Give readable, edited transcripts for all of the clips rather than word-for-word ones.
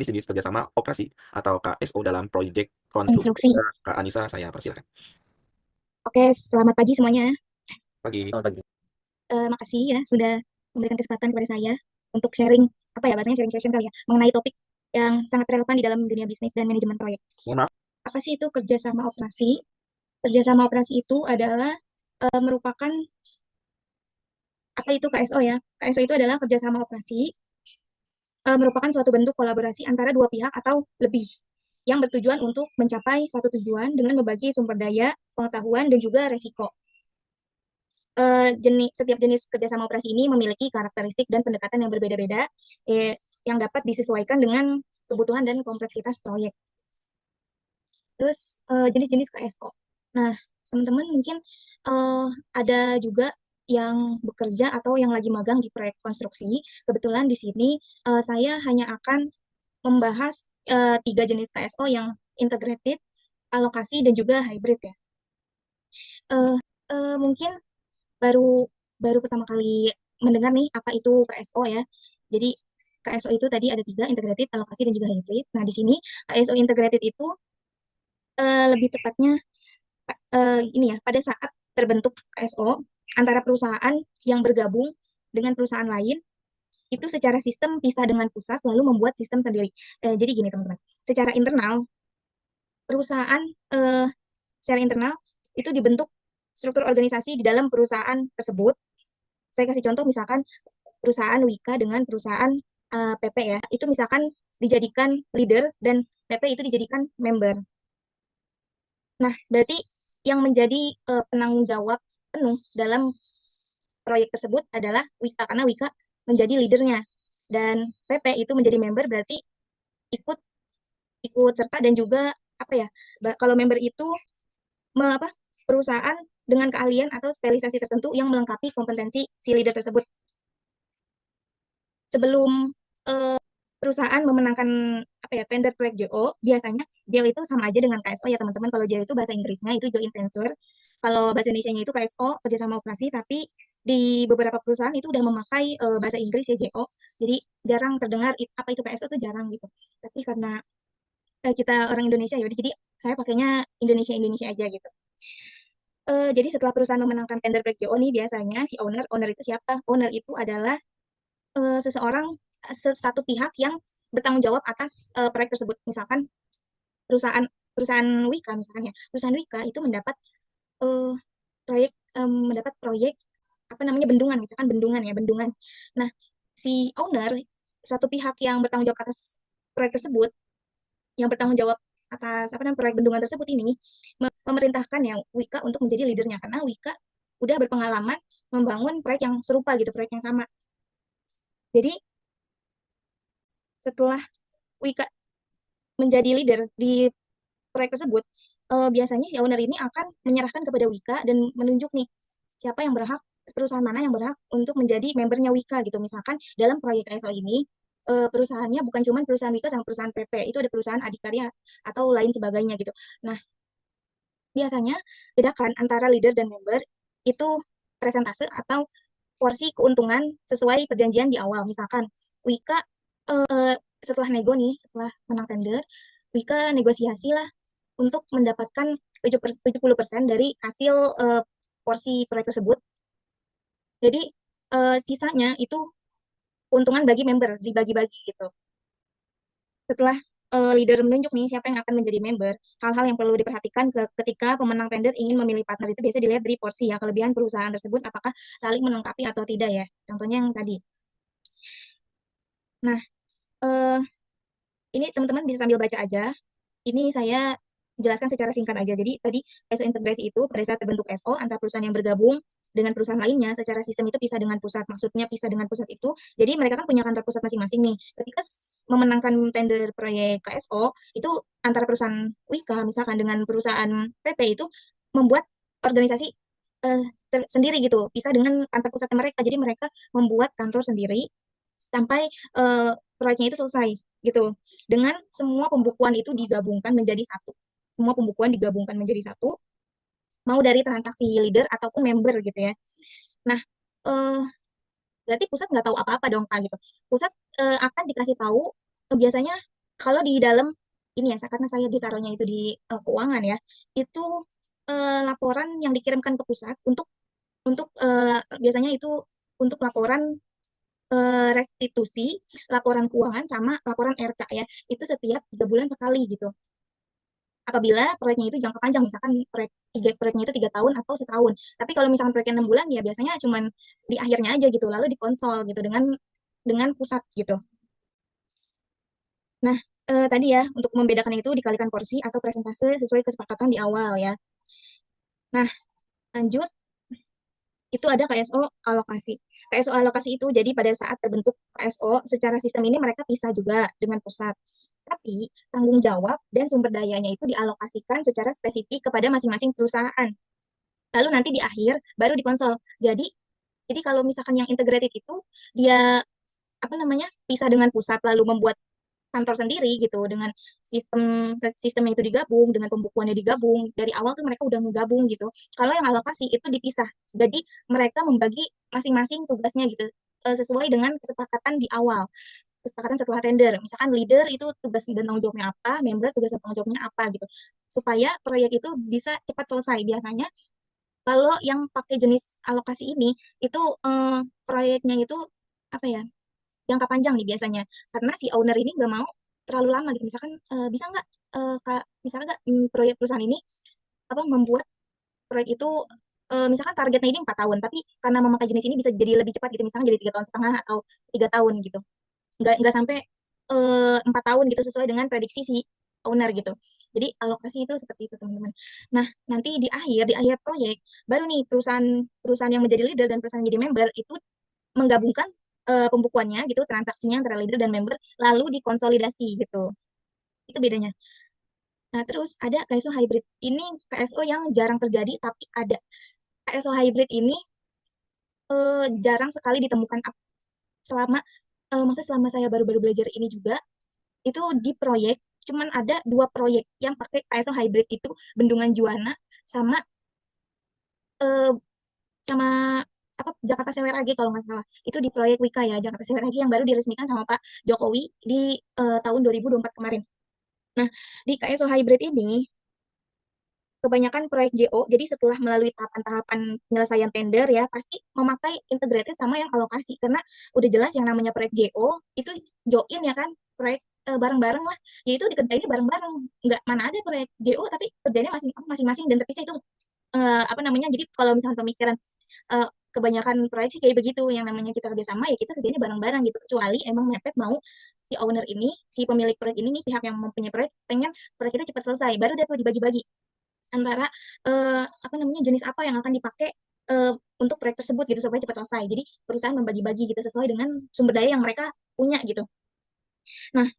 jenis-jenis kerjasama operasi atau KSO dalam proyek konstruksi. Instruksi. Kak Anissa, saya persilakan. Oke, selamat pagi semuanya. Pagi. Selamat pagi. Makasih ya sudah memberikan kesempatan kepada saya untuk sharing, apa ya bahasanya, sharing session kali ya, mengenai topik yang sangat relevan di dalam dunia bisnis dan manajemen proyek. Mohon maaf. Apa sih itu kerjasama operasi? Kerjasama operasi itu adalah merupakan, apa itu KSO ya? KSO itu adalah kerjasama operasi, merupakan suatu bentuk kolaborasi antara dua pihak atau lebih yang bertujuan untuk mencapai satu tujuan dengan membagi sumber daya, pengetahuan, dan juga resiko. Setiap jenis kerjasama operasi ini memiliki karakteristik dan pendekatan yang berbeda-beda, yang dapat disesuaikan dengan kebutuhan dan kompleksitas proyek. Terus jenis-jenis KSO. Nah, teman-teman mungkin ada juga yang bekerja atau yang lagi magang di proyek konstruksi. Kebetulan di sini saya hanya akan membahas 3 jenis KSO yang integrated, alokasi, dan juga hybrid ya. Mungkin baru baru pertama kali mendengar nih apa itu KSO ya. Jadi KSO itu tadi ada 3, integrated, alokasi, dan juga hybrid. Nah, di sini KSO integrated itu lebih tepatnya ini ya, pada saat terbentuk KSO antara perusahaan yang bergabung dengan perusahaan lain, itu secara sistem pisah dengan pusat lalu membuat sistem sendiri. Jadi gini teman-teman, secara internal perusahaan eh, secara internal itu dibentuk struktur organisasi di dalam perusahaan tersebut. Saya kasih contoh misalkan perusahaan Wika dengan perusahaan PP ya, itu misalkan dijadikan leader dan PP itu dijadikan member. Nah, berarti yang menjadi penanggung jawab penuh dalam proyek tersebut adalah Wika, karena Wika menjadi leadernya. Dan PP itu menjadi member berarti ikut ikut serta, dan juga apa ya, kalau member itu apa, perusahaan dengan keahlian atau spesialisasi tertentu yang melengkapi kompetensi si leader tersebut. Sebelum perusahaan memenangkan apa ya, tender proyek JO, biasanya JO itu sama aja dengan KSO ya teman-teman. Kalau JO itu bahasa Inggrisnya itu joint venture. Kalau bahasa Indonesianya itu KSO, kerjasama operasi, tapi di beberapa perusahaan itu udah memakai bahasa Inggris ya JO. Jadi jarang terdengar apa itu KSO, itu jarang gitu. Tapi karena kita orang Indonesia ya, jadi saya pakainya Indonesia Indonesia aja gitu. Jadi setelah perusahaan memenangkan tender proyek JO nih, biasanya si owner itu siapa? Owner itu adalah seseorang, satu pihak yang bertanggung jawab atas proyek tersebut. Misalkan perusahaan perusahaan Wika misalnya, perusahaan Wika itu eh, mendapat proyek apa namanya, bendungan, misalkan bendungan ya, bendungan. Nah, si owner, suatu pihak yang bertanggung jawab atas proyek tersebut, yang bertanggung jawab atas apa namanya, proyek bendungan tersebut ini, memerintahkan ya Wika untuk menjadi leadernya, karena Wika udah berpengalaman membangun proyek yang serupa gitu, proyek yang sama. Jadi setelah Wika menjadi leader di proyek tersebut, biasanya si owner ini akan menyerahkan kepada Wika dan menunjuk nih siapa yang berhak, perusahaan mana yang berhak untuk menjadi membernya Wika gitu. Misalkan dalam proyek KSO ini perusahaannya bukan cuma perusahaan Wika sama perusahaan PP, itu ada perusahaan adikarya atau lain sebagainya gitu. Nah, biasanya bedakan antara leader dan member itu presentase atau porsi keuntungan sesuai perjanjian di awal. Misalkan Wika setelah nego nih, setelah menang tender, Wika negosiasi lah untuk mendapatkan 70% dari hasil porsi proyek tersebut. Jadi sisanya itu keuntungan bagi member, dibagi-bagi gitu. Setelah leader menunjuk nih siapa yang akan menjadi member, hal-hal yang perlu diperhatikan ketika pemenang tender ingin memilih partner itu biasa dilihat dari porsi ya, kelebihan perusahaan tersebut apakah saling melengkapi atau tidak ya. Contohnya yang tadi. Nah, eh, ini teman-teman bisa sambil baca aja. Ini saya jelaskan secara singkat aja. Jadi tadi SO integrasi itu pada saat terbentuk SO antara perusahaan yang bergabung dengan perusahaan lainnya secara sistem itu pisah dengan pusat. Maksudnya pisah dengan pusat itu, jadi mereka kan punya kantor pusat masing-masing nih. Ketika memenangkan tender proyek KSO, itu antara perusahaan Wika misalkan dengan perusahaan PP itu membuat organisasi eh, sendiri gitu, pisah dengan kantor pusatnya mereka. Jadi mereka membuat kantor sendiri sampai proyeknya itu selesai gitu. Dengan semua pembukuan itu digabungkan menjadi satu. Semua pembukuan digabungkan menjadi satu, mau dari transaksi leader ataupun member gitu ya. Nah, eh, berarti pusat nggak tahu apa-apa dong Kak gitu. Pusat akan dikasih tahu biasanya kalau di dalam ini ya, karena saya ditaruhnya itu di keuangan ya, itu laporan yang dikirimkan ke pusat untuk biasanya itu untuk laporan restitusi, laporan keuangan sama laporan RK ya. Itu setiap 3 bulan sekali gitu. Apabila proyeknya itu jangka panjang, misalkan proyeknya itu 3 tahun atau setahun. Tapi kalau misalkan proyeknya 6 bulan, ya biasanya cuman di akhirnya aja gitu, lalu dikonsol gitu dengan pusat gitu. Nah, tadi ya untuk membedakan itu dikalikan porsi atau presentase sesuai kesepakatan di awal ya. Nah, lanjut itu ada KSO alokasi. KSO alokasi itu jadi pada saat terbentuk KSO secara sistem ini mereka pisah juga dengan pusat. Tapi tanggung jawab dan sumber dayanya itu dialokasikan secara spesifik kepada masing-masing perusahaan. Lalu nanti di akhir baru dikonsol. Jadi kalau misalkan yang integrated itu dia apa namanya pisah dengan pusat lalu membuat kantor sendiri gitu dengan sistemnya itu digabung dengan pembukuannya digabung dari awal tuh mereka udah ngegabung gitu. Kalau yang alokasi itu dipisah, jadi mereka membagi masing-masing tugasnya gitu sesuai dengan kesepakatan di awal, kesepakatan setelah tender. Misalkan leader itu tugas dan tanggung jawabnya apa, member tugas dan tanggung jawabnya apa gitu, supaya proyek itu bisa cepat selesai. Biasanya kalau yang pakai jenis alokasi ini itu proyeknya itu apa ya, jangka panjang nih biasanya karena si owner ini nggak mau terlalu lama gitu. Misalkan bisa nggak kak misalkan nggak proyek perusahaan ini apa membuat proyek itu misalkan targetnya ini 4 tahun tapi karena memakai jenis ini bisa jadi lebih cepat gitu, misalkan jadi 3 tahun setengah atau 3 tahun gitu, nggak sampai 4 tahun gitu sesuai dengan prediksi si owner gitu. Jadi alokasi itu seperti itu teman-teman. Nah nanti di akhir proyek baru nih perusahaan yang menjadi leader dan perusahaan yang jadi member itu menggabungkan pembukuannya gitu, transaksinya antara leader dan member, lalu dikonsolidasi gitu. Itu bedanya. Nah, terus ada KSO hybrid. Ini KSO yang jarang terjadi, tapi ada. KSO hybrid ini jarang sekali ditemukan selama masa selama saya baru-baru belajar ini juga, itu di proyek, cuman ada 2 proyek yang pakai KSO hybrid itu, Bendungan Juana sama eh, sama apa Jakarta Sewer AG kalau nggak salah. Itu di proyek Wika ya, Jakarta Sewer AG yang baru diresmikan sama Pak Jokowi di tahun 2024 kemarin. Nah, di KSO Hybrid ini kebanyakan proyek JO, jadi setelah melalui tahapan-tahapan penyelesaian tender ya, pasti memakai integrated sama yang alokasi. Karena udah jelas yang namanya proyek JO, itu join ya kan, proyek bareng-bareng lah. Ya itu dikerjainnya bareng-bareng. Nggak, mana ada proyek JO, tapi kerjanya masing-masing dan terpisah itu apa namanya, jadi kalau misalnya pemikiran kebanyakan proyek sih kayak begitu, yang namanya kita kerjasama ya kita kerjanya bareng-bareng gitu, kecuali emang mepet mau si owner ini, si pemilik proyek ini nih, pihak yang mempunyai proyek pengen proyek kita cepat selesai, baru dia tuh dibagi-bagi antara apa namanya jenis apa yang akan dipakai eh, untuk proyek tersebut gitu supaya cepat selesai. Jadi perusahaan membagi-bagi gitu sesuai dengan sumber daya yang mereka punya gitu. Nah,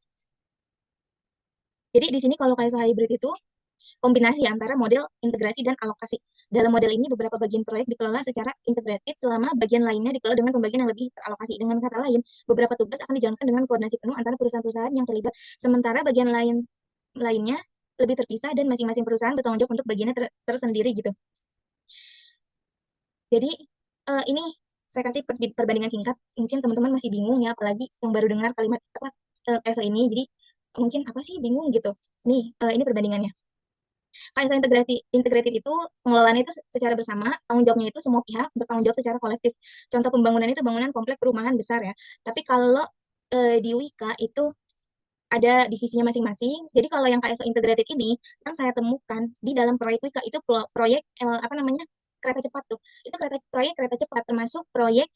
jadi di sini kalau kayak hybrid itu kombinasi antara model integrasi dan alokasi. Dalam model ini beberapa bagian proyek dikelola secara integrated selama bagian lainnya dikelola dengan pembagian yang lebih teralokasi. Dengan kata lain, beberapa tugas akan dijalankan dengan koordinasi penuh antara perusahaan-perusahaan yang terlibat, sementara bagian lainnya lebih terpisah dan masing-masing perusahaan bertanggung jawab untuk bagiannya tersendiri gitu. Jadi ini saya kasih perbandingan singkat. Mungkin teman-teman masih bingung ya, apalagi yang baru dengar kalimat apa ESO ini. Jadi mungkin apa sih bingung gitu. Nih, ini perbandingannya. KSO integrated itu pengelolaannya itu secara bersama, tanggung jawabnya itu semua pihak bertanggung jawab secara kolektif. Contoh pembangunan itu bangunan komplek perumahan besar ya. Tapi kalau di Wika itu ada divisinya masing-masing. Jadi kalau yang KSO integrated ini yang saya temukan di dalam proyek Wika itu proyek apa namanya, kereta cepat tuh. Itu proyek kereta cepat termasuk proyek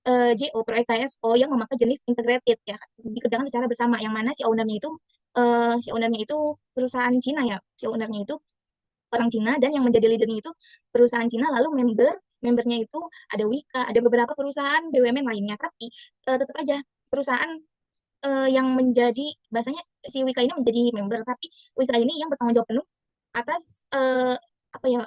JO, proyek KSO yang memakai jenis integrated ya, dikerjakan secara bersama. Yang mana si ownernya itu perusahaan Cina ya. Si ownernya itu orang Cina dan yang menjadi leadernya itu perusahaan Cina, lalu membernya itu ada Wika, ada beberapa perusahaan BUMN lainnya, tapi tetap aja perusahaan yang menjadi bahasanya si Wika ini menjadi member, tapi Wika ini yang bertanggung jawab penuh atas apa ya,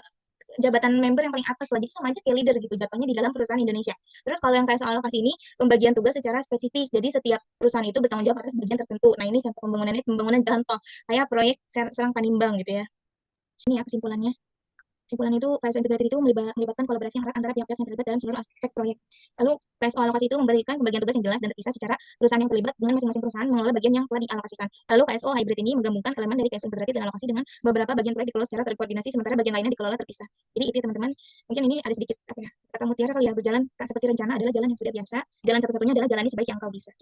jabatan member yang paling atas lah, jadi sama aja kayak leader gitu jatuhnya di dalam perusahaan Indonesia. Terus kalau yang kayak soal lokasi ini pembagian tugas secara spesifik, jadi setiap perusahaan itu bertanggung jawab atas bagian tertentu. Nah ini contoh pembangunan jalan tol kayak proyek Serang Panimbang gitu ya. Ini ya kesimpulannya. Kesimpulannya itu KSO integrated itu melibatkan kolaborasi yang erat antara pihak-pihak yang terlibat dalam seluruh aspek proyek. Lalu KSO alokasi itu memberikan pembagian tugas yang jelas dan terpisah secara perusahaan yang terlibat dengan masing-masing perusahaan mengelola bagian yang telah dialokasikan. Lalu KSO hybrid ini menggabungkan elemen dari KSO integrated dan alokasi dengan beberapa bagian proyek dikelola secara terkoordinasi sementara bagian lainnya dikelola terpisah. Jadi itu ya teman-teman. Mungkin ini ada sedikit apa ya, kata mutiara kali ya, berjalan tak seperti rencana adalah jalan yang sudah biasa. Jalan satu-satunya adalah jalani sebaik yang kau bisa.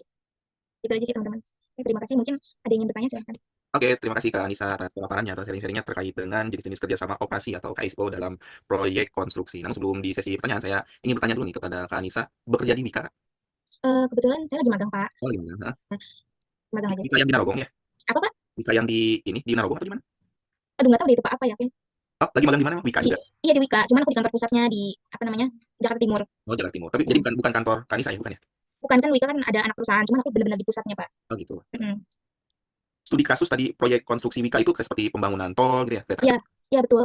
Itu aja sih teman-teman. Oke, terima kasih. Mungkin ada yang ingin bertanya silahkan. Oke, terima kasih Kak Anissa atas pemaparannya atau sharing-sharingnya terkait dengan jenis-jenis kerjasama operasi atau KSO dalam proyek konstruksi. Namun sebelum di sesi pertanyaan, saya ingin bertanya dulu nih kepada Kak Anissa, bekerja di Wika, Kak? Kebetulan saya lagi magang Pak. Oh, gimana? Hah? Nah, magang aja. Wika yang di Narogong ya? Apa Pak? Wika yang di Narogong atau di mana? Aduh nggak tahu deh itu Pak apa ya. Oh, lagi magang di mana? Emang? Wika Di, juga? iya di Wika, cuman aku di kantor pusatnya di apa namanya Jakarta Timur. Oh, Jakarta Timur. Tapi jadi Mm. bukan kantor Kak Anissa ya, bukan ya? Bukan kan Wika kan ada anak perusahaan, cuman aku benar-benar di pusatnya Pak. Oh, gitu. Mm. Studi kasus tadi proyek konstruksi Wika itu kayak seperti pembangunan tol gitu ya, kereta Iya, cepat. iya betul.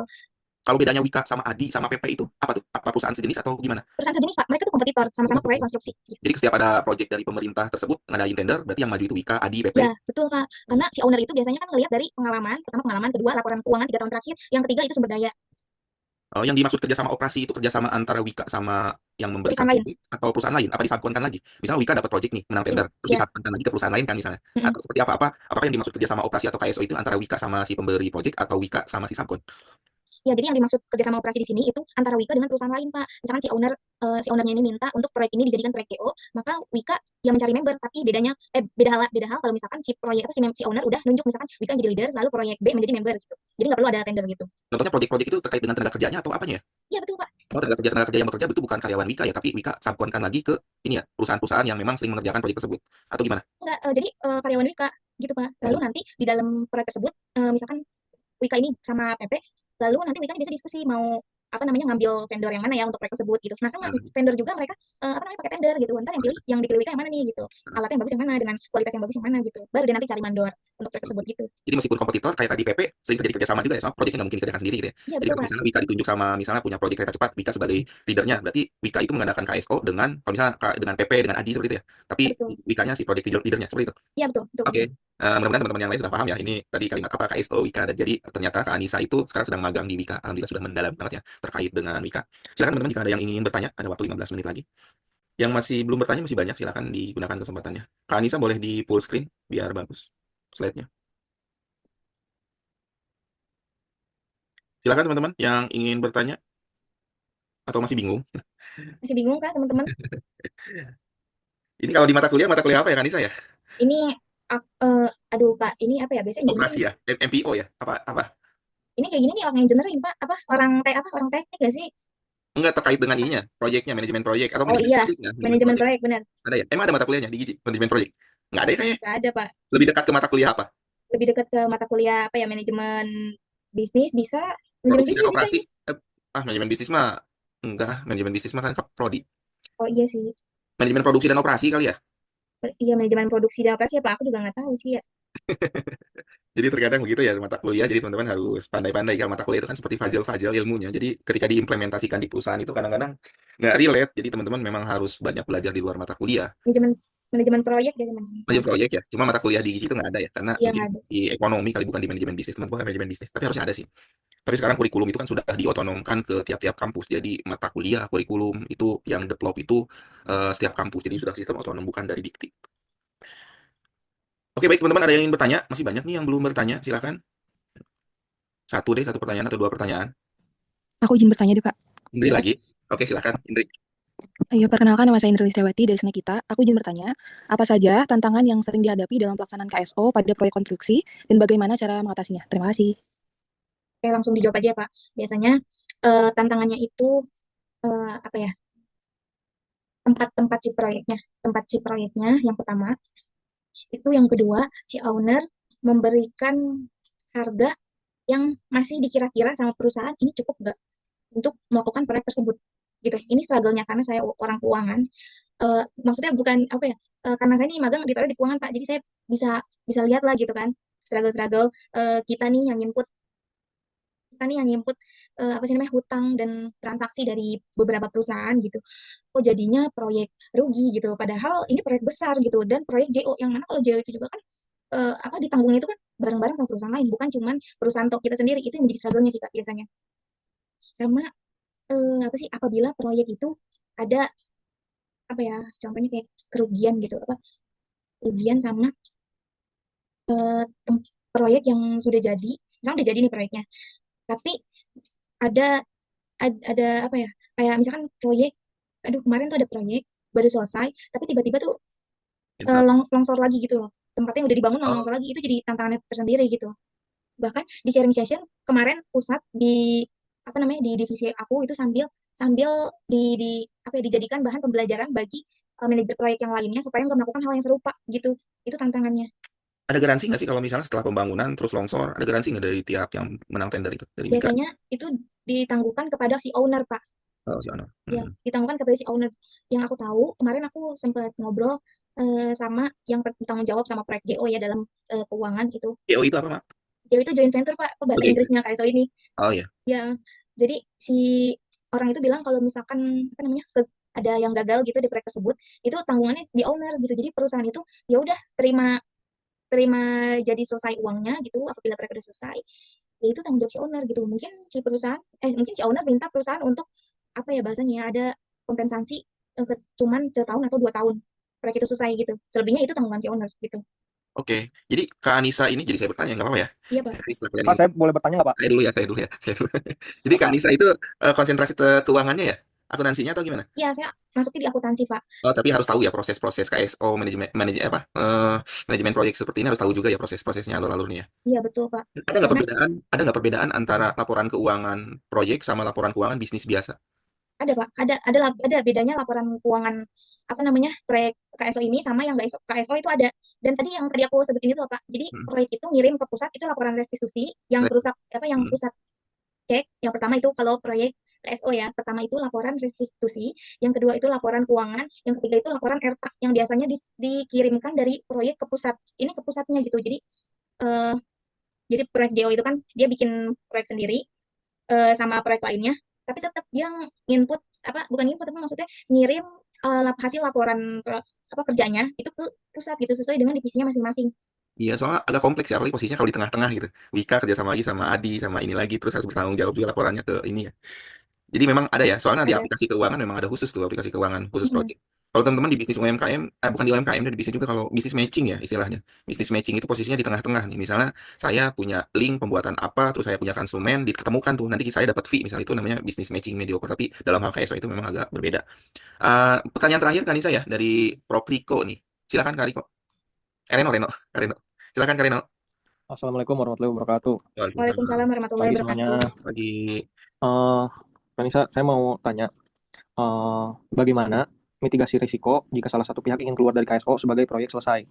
Kalau bedanya Wika sama ADI sama PP itu apa tuh? Apa perusahaan sejenis atau gimana? Perusahaan sejenis Pak, mereka tuh kompetitor sama-sama proyek konstruksi. Gitu. Jadi setiap ada proyek dari pemerintah tersebut ngadain tender, berarti yang maju itu Wika, ADI, PP. Ya betul Kak, karena si owner itu biasanya kan ngelihat dari pengalaman, pertama pengalaman, kedua laporan keuangan 3 tahun terakhir, yang ketiga itu sumber daya Yang dimaksud kerjasama operasi itu kerjasama antara Wika sama yang memberikan perusahaan lain. proyek atau perusahaan lain? Apa disabkonkan lagi? Misalnya Wika dapat proyek nih, menang Iya, tender, terus iya. disabkonkan lagi ke perusahaan lain kan misalnya? Mm-mm. Atau seperti apa? Apakah yang dimaksud kerjasama operasi atau KSO itu antara Wika sama si pemberi proyek atau Wika sama si sabkon? Ya, jadi yang dimaksud kerjasama operasi di sini itu antara Wika dengan perusahaan lain, Pak. Misalkan si ownernya ini minta untuk proyek ini dijadikan proyek GO, maka Wika yang mencari member, tapi beda hal kalau misalkan si proyek itu si owner udah nunjuk misalkan Wika jadi leader, lalu proyek B menjadi member gitu. Jadi nggak perlu ada tender gitu. Contohnya proyek-proyek itu terkait dengan tenaga kerjanya atau apanya ya? Iya betul, Pak. Oh, tenaga kerja yang bekerja itu bukan karyawan Wika ya, tapi Wika sabkonkan lagi ke ini ya, perusahaan-perusahaan yang memang sering mengerjakan proyek tersebut. Atau gimana? Enggak, jadi karyawan Wika gitu, Pak. Lalu Oh, nanti di dalam proyek tersebut, misalkan Wika ini sama PP, lalu nanti Wika ini bisa diskusi mau apa namanya ngambil vendor yang mana ya untuk proyek tersebut gitu. Nah, sama nah, vendor juga mereka apa namanya pakai tender gitu. Ntar yang dipilih Wika yang mana nih gitu. Alatnya yang bagus yang mana dengan kualitas yang bagus yang mana gitu. Baru dia nanti cari mandor untuk proyek tersebut gitu. jadi meskipun kompetitor kayak tadi PP sering terjadi kerjasama juga ya, soal proyeknya nggak mungkin dikerjakan sendiri gitu ya. Iya Jadi betul kalau Pak. misalnya Wika ditunjuk sama misalnya punya proyek kereta cepat, Wika sebagai leadernya, berarti Wika itu mengadakan KSO dengan kalau misalnya dengan PP dengan ADI seperti itu ya. Tapi Iya betul. Wikanya si proyek leadernya seperti itu. Iya betul betul Oke. betul. Mudah-mudahan teman-teman yang lain sudah paham ya. Ini tadi kalimat apa KSO Wika dan jadi ternyata Kak Anissa itu sekarang sedang magang di Wika. Alhamdulillah sudah mendalam banget ya terkait dengan Wika. Silakan teman-teman jika ada yang ingin bertanya, ada waktu 15 menit lagi. Yang masih belum bertanya masih banyak, silakan digunakan kesempatannya. Kak Anissa boleh di full screen biar bagus slide-nya. Silakan teman-teman yang ingin bertanya atau masih bingung. Masih bingung kah teman-teman? Ini kalau di mata kuliah apa ya Kak Anissa ya? Ini aduh Pak, ini apa ya? Biasanya engineering. Operasi ya? MPO ya? Apa? Ini kayak gini nih orang engineering Pak. Apa orang teknik gak sih? Enggak terkait dengan ininya, proyeknya, manajemen proyek atau Oh manajemen iya, proyeknya, manajemen manajemen proyek. proyek benar. Ada ya? Emang ada mata kuliahnya di Giji, manajemen proyek? Enggak ada ya kayaknya. Gak ada Pak. Lebih dekat ke mata kuliah apa? Lebih dekat ke mata kuliah apa ya? Manajemen bisnis bisa. Manajemen Produksi dan bisnis bisa operasi? ini. Eh, manajemen bisnis mah enggak, manajemen bisnis mah kan prodi. Oh iya sih. Manajemen produksi dan operasi kali ya. Iya manajemen produksi dan operasi apa? Aku juga nggak tahu sih ya. Jadi terkadang begitu ya mata kuliah. Jadi teman-teman harus pandai-pandai kalau mata kuliah itu kan seperti fajal-fajal ilmunya. Jadi ketika diimplementasikan di perusahaan itu kadang-kadang nggak relate. Jadi teman-teman memang harus banyak belajar di luar mata kuliah. Manajemen manajemen proyek deh manajemen Manajemen proyek. proyek ya. Cuma mata kuliah di Giji itu nggak ada ya. Karena Iya mungkin nggak ada. di ekonomi kali bukan di manajemen bisnis. Teman-teman kan manajemen bisnis. Tapi harusnya ada sih. Tapi sekarang kurikulum itu kan sudah diotonomkan ke tiap-tiap kampus. Jadi mata kuliah, kurikulum itu yang develop itu setiap kampus. Jadi sudah sistem otonom bukan dari Dikti. Oke baik teman-teman ada yang ingin bertanya? Masih banyak nih yang belum bertanya. Silakan. Satu deh, satu pertanyaan atau dua pertanyaan. Aku izin bertanya deh, Pak. Indri lagi. Oke silakan Indri. Ayo, perkenalkan nama saya Indri Listiawati dari Senekita. Aku izin bertanya, apa saja tantangan yang sering dihadapi dalam pelaksanaan KSO pada proyek konstruksi dan bagaimana cara mengatasinya? Terima kasih. Oke langsung dijawab aja ya Pak. Biasanya tantangannya itu apa ya? Tempat si proyeknya yang pertama. Itu yang kedua, si owner memberikan harga yang masih dikira-kira sama perusahaan ini cukup nggak untuk melakukan proyek tersebut gitu. Ini struggle-nya karena saya orang keuangan. Maksudnya bukan apa ya? Karena saya ini magang ditaruh di keuangan Pak. Jadi saya bisa bisa lihat lah gitu kan struggle-struggle kita nih yang input apa sih namanya hutang dan transaksi dari beberapa perusahaan gitu. Oh jadinya proyek rugi gitu. Padahal ini proyek besar gitu dan proyek JO yang mana kalau JO itu juga kan apa ditanggungnya itu kan bareng-bareng sama perusahaan lain bukan cuman perusahaan tok kita sendiri itu yang menjadi struggle-nya sih Kak biasanya. sama apa sih, apabila proyek itu ada apa ya, contohnya kayak kerugian gitu, apa kerugian sama proyek yang sudah jadi, misalnya udah jadi nih proyeknya, tapi ada ada apa ya, kayak misalkan proyek, aduh kemarin tuh ada proyek baru selesai, tapi tiba-tiba tuh Infra. longsor lagi gitu loh, tempatnya yang udah dibangun Oh, longsor lagi, itu jadi tantangannya tersendiri gitu. Bahkan di sharing session kemarin pusat di apa namanya, di divisi aku itu sambil sambil di apa ya, dijadikan bahan pembelajaran bagi manajer proyek yang lainnya supaya nggak melakukan hal yang serupa gitu. Itu tantangannya. ada garansi nggak sih kalau misalnya setelah pembangunan terus longsor, ada garansi nggak dari tiap yang menang tender itu dari Wika? Biasanya itu ditangguhkan kepada si owner, Pak. Oh, si Ono. Ya, ditangguhkan kepada si owner. Yang aku tahu, kemarin aku sempat ngobrol sama yang bertanggung jawab sama proyek JO ya, dalam keuangan itu. PO itu apa, Mak? JO itu joint venture, Pak. Apa bahasa Oke. Inggrisnya KSO ini? Oh ya. Ya, jadi si orang itu bilang kalau misalkan apa namanya, ada yang gagal gitu di proyek tersebut, itu tanggungannya di owner gitu. Jadi perusahaan itu ya udah terima terima jadi selesai uangnya gitu apabila proyek udah selesai. Ya itu tanggung jawab si owner gitu. Mungkin si perusahaan mungkin si owner minta perusahaan untuk apa ya bahasanya ya, ada kompensasi cuman setahun atau 2 tahun proyek itu selesai gitu. Selebihnya itu tanggungan si owner gitu. Oke. Jadi Kak Anissa ini jadi saya bertanya nggak apa-apa ya? Iya, Pak. Jadi setelah kalian Pak, ini. saya boleh bertanya nggak, Pak? Saya dulu ya, saya dulu ya, saya dulu. Jadi Kak Anissa itu konsentrasi ke keuangannya ya? Akuntansinya atau gimana? Iya, saya masuknya di akuntansi, Pak. Oh, tapi harus tahu ya proses-proses KSO manajemen manajemen apa? Manajemen proyek seperti ini harus tahu juga ya proses-prosesnya alur-alurnya ya. Iya, betul, Pak. Ada nggak Karena perbedaan? Ada nggak perbedaan antara laporan keuangan proyek sama laporan keuangan bisnis biasa? ada, Pak. Ada bedanya laporan keuangan apa namanya, proyek KSO ini sama yang nggak KSO itu ada. Dan tadi yang tadi aku sebutin itu, Pak. Jadi Hmm. proyek itu ngirim ke pusat itu laporan restitusi yang perusak apa yang Hmm. pusat cek. Yang pertama itu kalau proyek KSO ya, pertama itu laporan restitusi, yang kedua itu laporan keuangan, yang ketiga itu laporan RTA yang biasanya dikirimkan dari proyek ke pusat. Ini ke pusatnya gitu. Eh, jadi proyek JO itu kan dia bikin proyek sendiri sama proyek lainnya, tapi tetap dia input apa, bukan input tapi maksudnya ngirim hasil laporan apa kerjanya itu ke pusat gitu sesuai dengan divisinya masing-masing. Iya, soalnya agak kompleks ya, apalagi posisinya kalau di tengah-tengah gitu. Wika kerja sama lagi sama Adi sama ini lagi, terus harus bertanggung jawab juga laporannya ke ini ya. Jadi memang ada ya, soalnya di Ada. aplikasi keuangan memang ada khusus tuh aplikasi keuangan khusus Mm-mm. project. Kalau teman-teman di bisnis UMKM, bukan di UMKM, di bisnis juga kalau bisnis matching ya istilahnya. Bisnis matching itu posisinya di tengah-tengah nih. Misalnya saya punya link pembuatan apa, terus saya punya konsumen, diketemukan tuh nanti saya dapat fee. Misalnya itu namanya bisnis matching mediocre. Tapi dalam hal KSO itu memang agak berbeda. Pertanyaan terakhir kan Nisa ya dari Propriko nih. Silakan Kak Riko. Reno, Reno, Kak Reno. Silakan Kak Reno. Assalamualaikum warahmatullahi wabarakatuh. Waalaikumsalam. Waalaikumsalam warahmatullahi Pagi wabarakatuh. semuanya. Bagi Eh, Kanisa, saya mau tanya, bagaimana mitigasi risiko jika salah satu pihak ingin keluar dari KSO sebagai proyek selesai?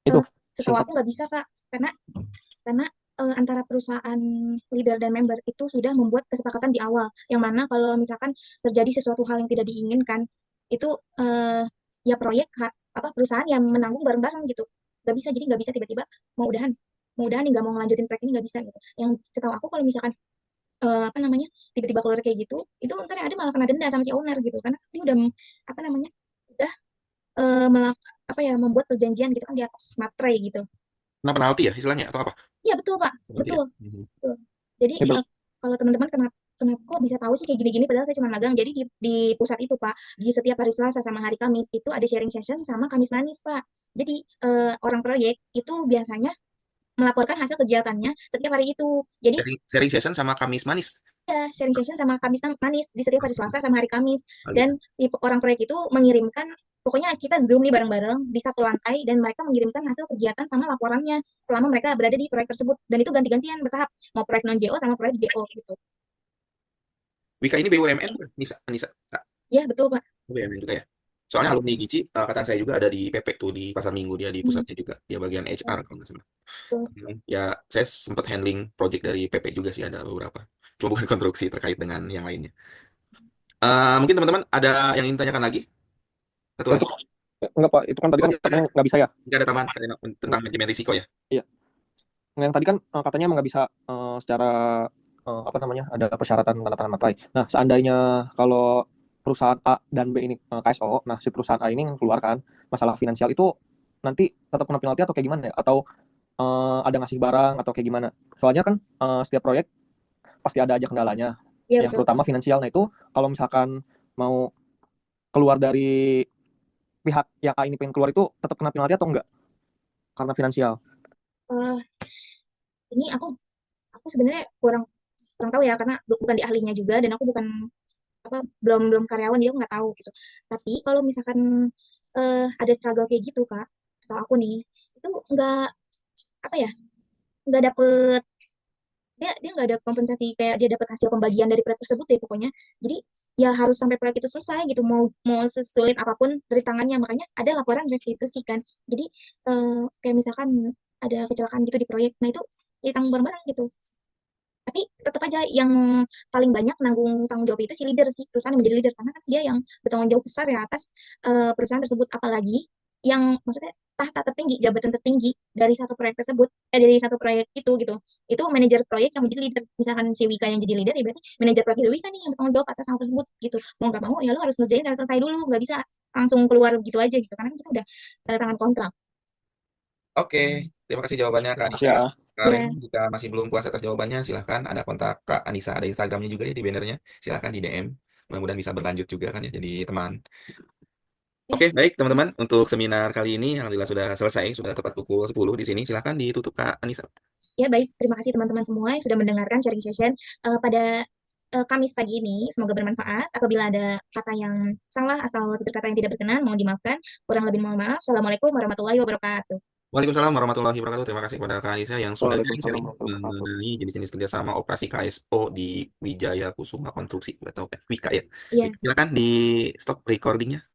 Itu Setahu singkat. aku nggak bisa, Kak, karena antara perusahaan leader dan member itu sudah membuat kesepakatan di awal, yang mana kalau misalkan terjadi sesuatu hal yang tidak diinginkan, itu ya proyek apa perusahaan yang menanggung bareng-bareng gitu. Nggak bisa, jadi nggak bisa tiba-tiba mau udahan, nih nggak mau ngelanjutin proyek ini, nggak bisa gitu. Yang setahu aku kalau misalkan apa namanya tiba-tiba keluar kayak gitu, itu ntar yang ada malah kena denda sama si owner gitu, karena dia udah apa namanya udah apa ya, membuat perjanjian gitu kan di atas materai gitu. Kena penalti ya istilahnya atau apa? Iya betul, Pak, Penalti ya? betul. Betul. Jadi Ya, kalau teman-teman kenapa kenapa kok bisa tahu sih kayak gini-gini, padahal saya cuma magang. Jadi di pusat itu, Pak, di setiap hari Selasa sama hari Kamis itu ada sharing session sama Kamis Manis, Pak. Jadi orang proyek itu biasanya melaporkan hasil kegiatannya setiap hari itu. Jadi Sharing session sama Kamis Manis. ya sharing session sama Kamis Manis di setiap hari Selasa sama hari Kamis. Oh, gitu. Dan si orang proyek itu mengirimkan, pokoknya kita Zoom nih bareng-bareng di satu lantai, dan mereka mengirimkan hasil kegiatan sama laporannya selama mereka berada di proyek tersebut. Dan itu ganti-gantian bertahap, mau proyek non JO sama proyek JO gitu. Wika ini BUMN bukan? Nisa, Nisa. Kak, Ya betul, Pak. BUMN juga ya. Soalnya alumni Gici, kata saya juga ada di PP tuh di Pasar Minggu, dia di Hmm, pusatnya juga, dia bagian HR kalau nggak salah. betul. Ya, saya sempat handling project dari PP juga sih ada beberapa. Cuma bukan konstruksi terkait dengan yang lainnya. Mungkin teman-teman ada yang ingin tanyakan lagi? Satu lagi. enggak, Pak, itu kan tadi Oh, kan silakan. katanya nggak bisa ya. Nggak ada tambahan tentang manajemen risiko ya? Iya. Yang tadi kan katanya emang nggak bisa secara apa namanya, ada persyaratan tanda tangan materai. Nah, seandainya kalau perusahaan A dan B ini KSO, nah si perusahaan A ini mengeluarkan masalah finansial itu nanti tetap kena penalti atau kayak gimana ya? Atau ada ngasih barang atau kayak gimana? Soalnya kan setiap proyek pasti ada aja kendalanya. Iya, Yang betul. terutama finansial. Nah itu kalau misalkan mau keluar dari pihak yang A ini pengen keluar itu tetap kena penalti atau enggak? Karena finansial. Eh, ini aku sebenarnya kurang kurang tahu ya karena bukan di ahlinya juga dan aku bukan apa belum belum karyawan dia nggak tahu gitu. Tapi kalau misalkan ada struggle kayak gitu Kak, setahu aku nih itu nggak apa ya nggak dapet dia nggak ada kompensasi kayak dia dapat hasil pembagian dari proyek tersebut deh pokoknya. Jadi ya harus sampai proyek itu selesai gitu mau mau sesulit apapun dari tangannya makanya ada laporan restitusi kan. Jadi kayak misalkan ada kecelakaan gitu di proyek, nah itu ditanggung bareng-bareng gitu. Tapi tetap aja yang paling banyak nanggung tanggung jawab itu si leader sih perusahaan yang menjadi leader karena kan dia yang bertanggung jawab besar ya atas perusahaan tersebut apalagi yang maksudnya tahta tertinggi jabatan tertinggi dari satu proyek tersebut dari satu proyek itu manajer proyek yang menjadi leader misalkan si Wika yang jadi leader ya berarti manajer proyek Wika nih yang bertanggung jawab atas hal tersebut gitu mau nggak mau ya lu harus ngerjain harus selesai dulu nggak bisa langsung keluar gitu aja gitu karena kita udah tanda tangan kontrak. Oke, terima kasih jawabannya Kak Makasih Anissa. ya. Karen, Ya, jika masih belum puas atas jawabannya, silahkan ada kontak Kak Anissa, ada Instagramnya juga ya di bannernya. Silahkan di DM. Mudah-mudahan bisa berlanjut juga kan ya jadi teman. ya, Oke, baik teman-teman. Untuk seminar kali ini, alhamdulillah sudah selesai, sudah tepat pukul 10 di sini. Silahkan ditutup Kak Anissa. ya baik. Terima kasih teman-teman semua yang sudah mendengarkan sharing session pada Kamis pagi ini. Semoga bermanfaat. Apabila ada kata yang salah atau tutur kata yang tidak berkenan, mohon dimaafkan. Kurang lebih mohon maaf. Assalamualaikum warahmatullahi wabarakatuh. Waalaikumsalam warahmatullahi wabarakatuh. Terima kasih kepada Kak Anissa yang sudah Waalaikumsalam sharing warahmatullahi wabarakatuh. mengenai jenis-jenis kerjasama operasi KSO di Wijaya Kusuma Konstruksi atau Wika ya. Iya. Silakan di stop recordingnya.